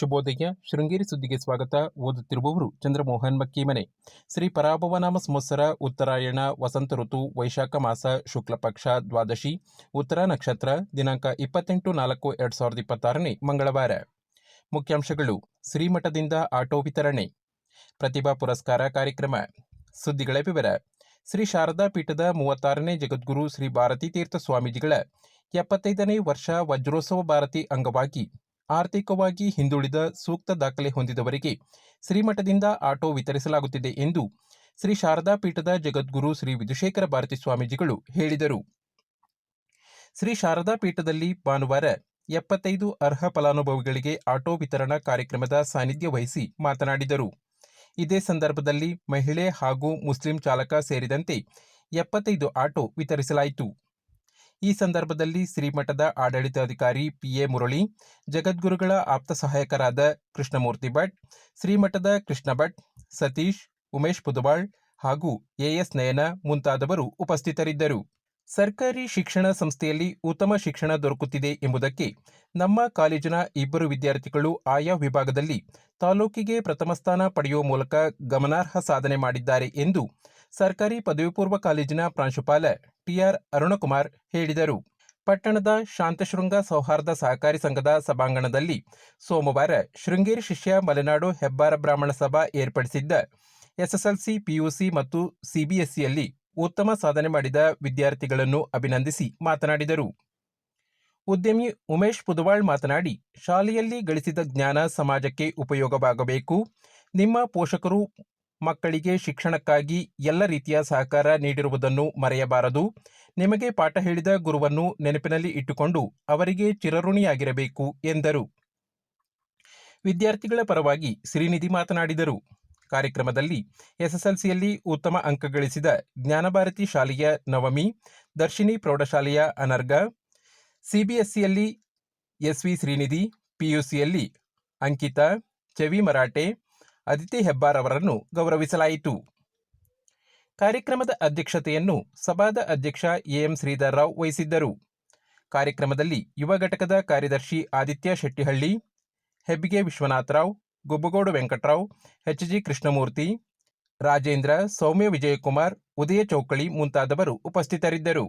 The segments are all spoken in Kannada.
ಶುಭೋದಯ. ಶೃಂಗೇರಿ ಸುದ್ದಿಗೆ ಸ್ವಾಗತ. ಓದುತ್ತಿರುವವರು ಚಂದ್ರಮೋಹನ್ ಮಕ್ಕೀಮನೆ. ಶ್ರೀ ಪರಾಭವನಾಮ ಸಂವತ್ಸರ ಉತ್ತರಾಯಣ ವಸಂತ ಋತು ವೈಶಾಖ ಮಾಸ ಶುಕ್ಲ ಪಕ್ಷ ದ್ವಾದಶಿ ಉತ್ತರ ನಕ್ಷತ್ರ ದಿನಾಂಕ 28/4/2026 ಮಂಗಳವಾರ. ಮುಖ್ಯಾಂಶಗಳು. ಶ್ರೀಮಠದಿಂದ ಆಟೋ ವಿತರಣೆ, ಪ್ರತಿಭಾ ಪುರಸ್ಕಾರ ಕಾರ್ಯಕ್ರಮ. ಸುದ್ದಿಗಳ ವಿವರ. ಶ್ರೀ ಶಾರದಾ ಪೀಠದ 36ನೇ ಜಗದ್ಗುರು ಶ್ರೀ ಭಾರತೀ ತೀರ್ಥ ಸ್ವಾಮೀಜಿಗಳ 75ನೇ ವರ್ಷ ವಜ್ರೋತ್ಸವ ಭಾರತಿ ಅಂಗವಾಗಿ ಆರ್ಥಿಕವಾಗಿ ಹಿಂದುಳಿದ ಸೂಕ್ತ ದಾಖಲೆ ಹೊಂದಿದವರಿಗೆ ಶ್ರೀಮಠದಿಂದ ಆಟೋ ವಿತರಿಸಲಾಗುತ್ತಿದೆ ಎಂದು ಶ್ರೀ ಶಾರದಾ ಪೀಠದ ಜಗದ್ಗುರು ಶ್ರೀ ವಿಧುಶೇಖರ ಭಾರತಿ ಸ್ವಾಮೀಜಿಗಳು ಹೇಳಿದರು. ಶ್ರೀ ಶಾರದಾ ಪೀಠದಲ್ಲಿ ಭಾನುವಾರ 75 ಅರ್ಹ ಫಲಾನುಭವಿಗಳಿಗೆ ಆಟೋ ವಿತರಣಾ ಕಾರ್ಯಕ್ರಮದ ಸಾನ್ನಿಧ್ಯ ವಹಿಸಿ ಮಾತನಾಡಿದರು. ಇದೇ ಸಂದರ್ಭದಲ್ಲಿ ಮಹಿಳೆ ಹಾಗೂ ಮುಸ್ಲಿಂ ಚಾಲಕ ಸೇರಿದಂತೆ 75 ಆಟೋ ವಿತರಿಸಲಾಯಿತು. ಈ ಸಂದರ್ಭದಲ್ಲಿ ಶ್ರೀಮಠದ ಆಡಳಿತಾಧಿಕಾರಿ ಪಿಎ ಮುರಳಿ, ಜಗದ್ಗುರುಗಳ ಆಪ್ತ ಸಹಾಯಕರಾದ ಕೃಷ್ಣಮೂರ್ತಿ ಭಟ್, ಶ್ರೀಮಠದ ಕೃಷ್ಣ ಭಟ್, ಸತೀಶ್, ಉಮೇಶ್ ಪುದವಾಳ್ ಹಾಗೂ ಎಎಸ್ ನಯನ ಮುಂತಾದವರು ಉಪಸ್ಥಿತರಿದ್ದರು. ಸರ್ಕಾರಿ ಶಿಕ್ಷಣ ಸಂಸ್ಥೆಯಲ್ಲಿ ಉತ್ತಮ ಶಿಕ್ಷಣ ದೊರಕುತ್ತಿದೆ ಎಂಬುದಕ್ಕೆ ನಮ್ಮ ಕಾಲೇಜಿನ 2 ವಿದ್ಯಾರ್ಥಿಗಳು ಆಯಾ ವಿಭಾಗದಲ್ಲಿ ತಾಲೂಕಿಗೆ ಪ್ರಥಮ ಸ್ಥಾನ ಪಡೆಯುವ ಮೂಲಕ ಗಮನಾರ್ಹ ಸಾಧನೆ ಮಾಡಿದ್ದಾರೆ ಎಂದು ಸರ್ಕಾರಿ ಪದವಿ ಪೂರ್ವ ಕಾಲೇಜಿನ ಪ್ರಾಂಶುಪಾಲ ಟಿಆರ್ ಅರುಣಕುಮಾರ್ ಹೇಳಿದರು. ಪಟ್ಟಣದ ಶಾಂತಶೃಂಗ ಸೌಹಾರ್ದ ಸಹಕಾರಿ ಸಂಘದ ಸಭಾಂಗಣದಲ್ಲಿ ಸೋಮವಾರ ಶೃಂಗೇರಿ ಶಿಷ್ಯ ಮಲೆನಾಡು ಹೆಬ್ಬಾರ ಬ್ರಾಹ್ಮಣ ಸಭಾ ಏರ್ಪಡಿಸಿದ್ದ ಎಸ್ಎಸ್ಎಲ್ಸಿ, ಪಿಯುಸಿ ಮತ್ತು ಸಿಬಿಎಸ್ಇಯಲ್ಲಿ ಉತ್ತಮ ಸಾಧನೆ ಮಾಡಿದ ವಿದ್ಯಾರ್ಥಿಗಳನ್ನು ಅಭಿನಂದಿಸಿ ಮಾತನಾಡಿದರು. ಉದ್ಯಮಿ ಉಮೇಶ್ ಪುದವಾಳ್ ಮಾತನಾಡಿ, ಶಾಲೆಯಲ್ಲಿ ಗಳಿಸಿದ ಜ್ಞಾನ ಸಮಾಜಕ್ಕೆ ಉಪಯೋಗವಾಗಬೇಕು. ನಿಮ್ಮ ಪೋಷಕರು ಮಕ್ಕಳಿಗೆ ಶಿಕ್ಷಣಕ್ಕಾಗಿ ಎಲ್ಲ ರೀತಿಯ ಸಹಕಾರ ನೀಡಿರುವುದನ್ನು ಮರೆಯಬಾರದು. ನಿಮಗೆ ಪಾಠ ಹೇಳಿದ ಗುರುವನ್ನು ನೆನಪಿನಲ್ಲಿ ಇಟ್ಟುಕೊಂಡು ಅವರಿಗೆ ಚಿರಋಣಿಯಾಗಿರಬೇಕು ಎಂದರು. ವಿದ್ಯಾರ್ಥಿಗಳ ಪರವಾಗಿ ಶ್ರೀನಿಧಿ ಮಾತನಾಡಿದರು. ಕಾರ್ಯಕ್ರಮದಲ್ಲಿ ಎಸ್ಎಸ್ಎಲ್ಸಿಯಲ್ಲಿ ಉತ್ತಮ ಅಂಕ ಗಳಿಸಿದ ಜ್ಞಾನಭಾರತಿ ಶಾಲೆಯ ನವಮಿ, ದರ್ಶಿನಿ ಪ್ರೌಢಶಾಲೆಯ ಅನರ್ಘ, ಸಿಬಿಎಸ್ಇಯಲ್ಲಿ ಎಸ್ವಿ ಶ್ರೀನಿಧಿ, ಪಿಯುಸಿಯಲ್ಲಿ ಅಂಕಿತಾ, ಚವಿ ಮರಾಠೆ, ಅದಿತಿ ಹೆಬ್ಬಾರ್ ಅವರನ್ನು ಗೌರವಿಸಲಾಯಿತು. ಕಾರ್ಯಕ್ರಮದ ಅಧ್ಯಕ್ಷತೆಯನ್ನು ಸಭಾದ ಅಧ್ಯಕ್ಷ ಎಎಂ ಶ್ರೀಧರ್ ರಾವ್ ವಹಿಸಿದ್ದರು. ಕಾರ್ಯಕ್ರಮದಲ್ಲಿ ಯುವ ಘಟಕದ ಕಾರ್ಯದರ್ಶಿ ಆದಿತ್ಯ ಶೆಟ್ಟಿಹಳ್ಳಿ, ಹೆಬ್ಬಿಗೆ ವಿಶ್ವನಾಥರಾವ್, ಗುಬ್ಬಗೋಡು ವೆಂಕಟರಾವ್, ಎಚ್ಜಿ ಕೃಷ್ಣಮೂರ್ತಿ, ರಾಜೇಂದ್ರ, ಸೌಮ್ಯ ವಿಜಯಕುಮಾರ್, ಉದಯ ಚೌಕಳಿ ಮುಂತಾದವರು ಉಪಸ್ಥಿತರಿದ್ದರು.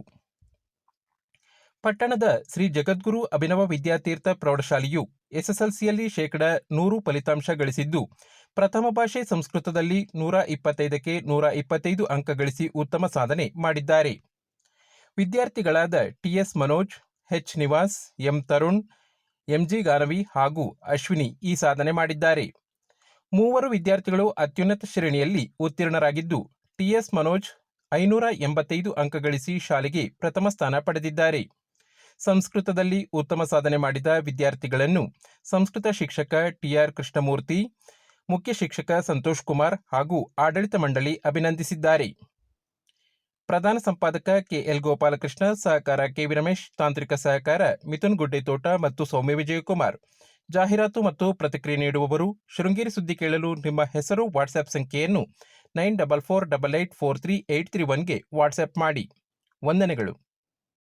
ಪಟ್ಟಣದ ಶ್ರೀ ಜಗದ್ಗುರು ಅಭಿನವ ವಿದ್ಯಾತೀರ್ಥ ಪ್ರೌಢಶಾಲೆಯು ಎಸ್ಎಸ್ಎಲ್ಸಿಯಲ್ಲಿ 100% ಫಲಿತಾಂಶ ಗಳಿಸಿದ್ದು, ಪ್ರಥಮ ಭಾಷೆ ಸಂಸ್ಕೃತದಲ್ಲಿ 125ಕ್ಕೆ 125 ಅಂಕ ಗಳಿಸಿ ಉತ್ತಮ ಸಾಧನೆ ಮಾಡಿದ್ದಾರೆ. ವಿದ್ಯಾರ್ಥಿಗಳಾದ TS Manoj, H Nivas, M Tarun, MG Ganavi ಹಾಗೂ ಅಶ್ವಿನಿ ಈ ಸಾಧನೆ ಮಾಡಿದ್ದಾರೆ. 3 ವಿದ್ಯಾರ್ಥಿಗಳು ಅತ್ಯುನ್ನತ ಶ್ರೇಣಿಯಲ್ಲಿ ಉತ್ತೀರ್ಣರಾಗಿದ್ದು, ಟಿಎಸ್ ಮನೋಜ್ 585 ಅಂಕ ಗಳಿಸಿ ಶಾಲೆಗೆ ಪ್ರಥಮ ಸ್ಥಾನ ಪಡೆದಿದ್ದಾರೆ. ಸಂಸ್ಕೃತದಲ್ಲಿ ಉತ್ತಮ ಸಾಧನೆ ಮಾಡಿದ ವಿದ್ಯಾರ್ಥಿಗಳನ್ನು ಸಂಸ್ಕೃತ ಶಿಕ್ಷಕ ಟಿಆರ್ ಕೃಷ್ಣಮೂರ್ತಿ, ಮುಖ್ಯ ಶಿಕ್ಷಕ ಸಂತೋಷ್ ಕುಮಾರ್ ಹಾಗೂ ಆಡಳಿತ ಮಂಡಳಿ ಅಭಿನಂದಿಸಿದ್ದಾರೆ. ಪ್ರಧಾನ ಸಂಪಾದಕ ಕೆಎಲ್ ಗೋಪಾಲಕೃಷ್ಣ, ಸಹಕಾರ ಕೆವಿ ರಮೇಶ್, ತಾಂತ್ರಿಕ ಸಹಕಾರ ಮಿಥುನ್ ಗುಡ್ಡೆತೋಟ ಮತ್ತು ಸೌಮ್ಯ ವಿಜಯಕುಮಾರ್. ಜಾಹೀರಾತು ಮತ್ತು ಪ್ರತಿಕ್ರಿಯೆ ನೀಡುವವರು. ಶೃಂಗೇರಿ ಸುದ್ದಿ ಕೇಳಲು ನಿಮ್ಮ ಹೆಸರು, ವಾಟ್ಸ್ಆಪ್ ಸಂಖ್ಯೆಯನ್ನು 9448843831ಗೆ ವಾಟ್ಸ್ಆಪ್ ಮಾಡಿ. ವಂದನೆಗಳು.